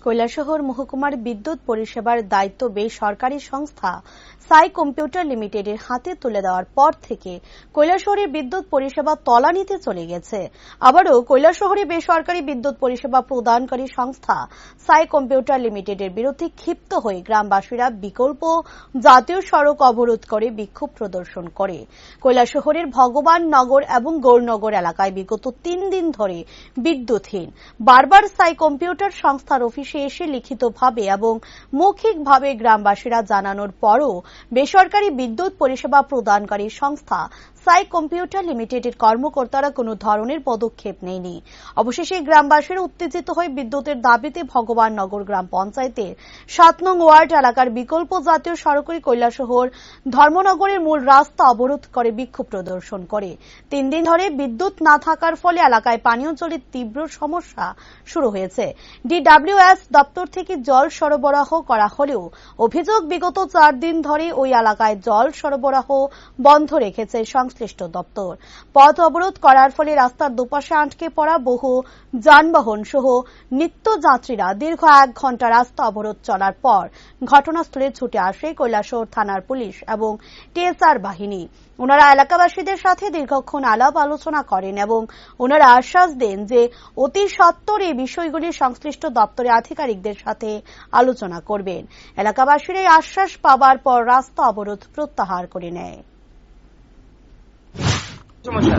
কৈলাসহর মহকুমার বিদ্যুৎ পরিষেবার দায়িত্ব বেসরকারি সংস্থা সাই কম্পিউটার লিমিটেডের হাতে তুলে দেওয়ার পর থেকে কৈলাসহরের বিদ্যুৎ পরিষেবা তলানিতে চলে গেছে। আবারও কৈলাসহরে বেসরকারি বিদ্যুৎ পরিষেবা প্রদানকারী সংস্থা সাই কম্পিউটার লিমিটেডের বিরুদ্ধে ক্ষিপ্ত হয়ে গ্রামবাসীরা বিকল্প জাতীয় সড়ক অবরোধ করে বিক্ষোভ প্রদর্শন করে। কৈলাসহরের ভগবান নগর এবং গৌরনগর এলাকায় বিগত 3 দিন ধরে বিদ্যুৎহীন। বারবার সাই কম্পিউটার সংস্থার অফিসে এসে লিখিতভাবে এবং মৌখিকভাবে গ্রামবাসীরা জানানোর পরও বেসরকারি বিদ্যুৎ পরিষেবা প্রদানকারী সংস্থা সাই কম্পিউটার লিমিটেডের কর্মকর্তারা কোনো ধরনের পদক্ষেপ নেয়নি। অবশেষে গ্রামবাসীরা উত্তেজিত হয়ে বিদ্যুতের দাবিতে ভগবান নগর গ্রাম পঞ্চায়েতের 7 নং ওয়ার্ড এলাকার বিকল্প জাতীয় সড়কের কৈলাসহর ধর্মনগরের মূল রাস্তা অবরোধ করে বিক্ষোভ প্রদর্শন করে। 3 দিন ধরে বিদ্যুৎ না থাকার ফলে এলাকায় পানীয় জলের তীব্র সমস্যা শুরু হয়েছে। DWS দপ্তর থেকে জল সরবরাহ করা হলেও অভিযোগ বিগত 4 দিন ধরে ওই এলাকায় জল সরবরাহ বন্ধ রেখেছে সংশ্লিষ্ট দপ্তর। পথ অবরোধ করার ফলে রাস্তার দুপাশে আটকে পড়া বহু যানবাহন সহ নিত্যযাত্রীরা দীর্ঘ 1 ঘন্টা রাস্তা অবরোধ চলার পর ঘটনাস্থলে ছুটে আসে কৈলাসহর থানার পুলিশ এবং TSR বাহিনী। ওনারা এলাকাবাসীদের সাথে দীর্ঘক্ষণ আলাপ আলোচনা করেন এবং ওনারা আশ্বাস দেন যে অতি সত্বর এই বিষয়গুলি সংশ্লিষ্ট দপ্তরের আধিকারিকদের সাথে আলোচনা করবেন। এলাকাবাসীর এই আশ্বাস পাওয়ার পর রাস্তা অবরোধ প্রত্যাহার করে নেয়। সমস্যা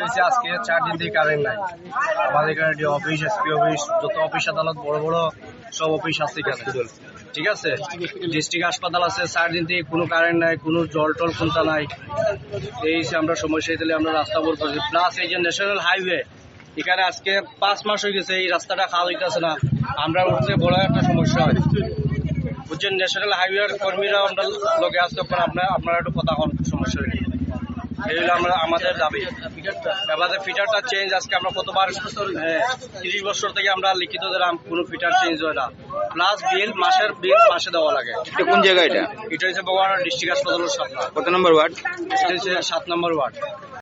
হচ্ছে আজকে 4 দিন থেকে কারেন্ট নাই। আমাদের এখানে অফিস, এসপি অফিস, যত অফিস আদালত বড় বড় সব অফিস আছে এখানে, ঠিক আছে। ডিস্ট্রিক্ট হাসপাতাল আছে, 4 দিন থেকে কোনো কারেন্ট নাই, কোনো জল টল কোনটা নাই। এই আমরা সমস্যা দিলে আমরা রাস্তা অবরোধ করছি। প্লাস এই যে ন্যাশনাল হাইওয়ে এখানে আজকে 5 মাস হয়ে গেছে, এই রাস্তাটা খাওয়া হইতেছে না। আমরা উঠতে বড় একটা সমস্যা হয়, বুঝছেন। ন্যাশনাল হাইওয়ের কর্মীরা আমরা লোকে আসতে আপনারা একটু কথা কন সমস্যা হইলে। এই হলো আমাদের দাবি। আমাদের ফিটারটা চেঞ্জ আজকে আমরা কতবার 30 বছর থেকে আমরা লিখিত দিলাম, কোনো ফিটার চেঞ্জ হয় না। প্লাস মাসের বিল মাসে দেওয়া লাগে। কোন জায়গা এটা? এটা হচ্ছে ভগবান ডিস্ট্রিক্ট হাসপাতালের সামনে। কত নম্বর ওয়ার্ড? এটা হচ্ছে 7 নম্বর ওয়ার্ড।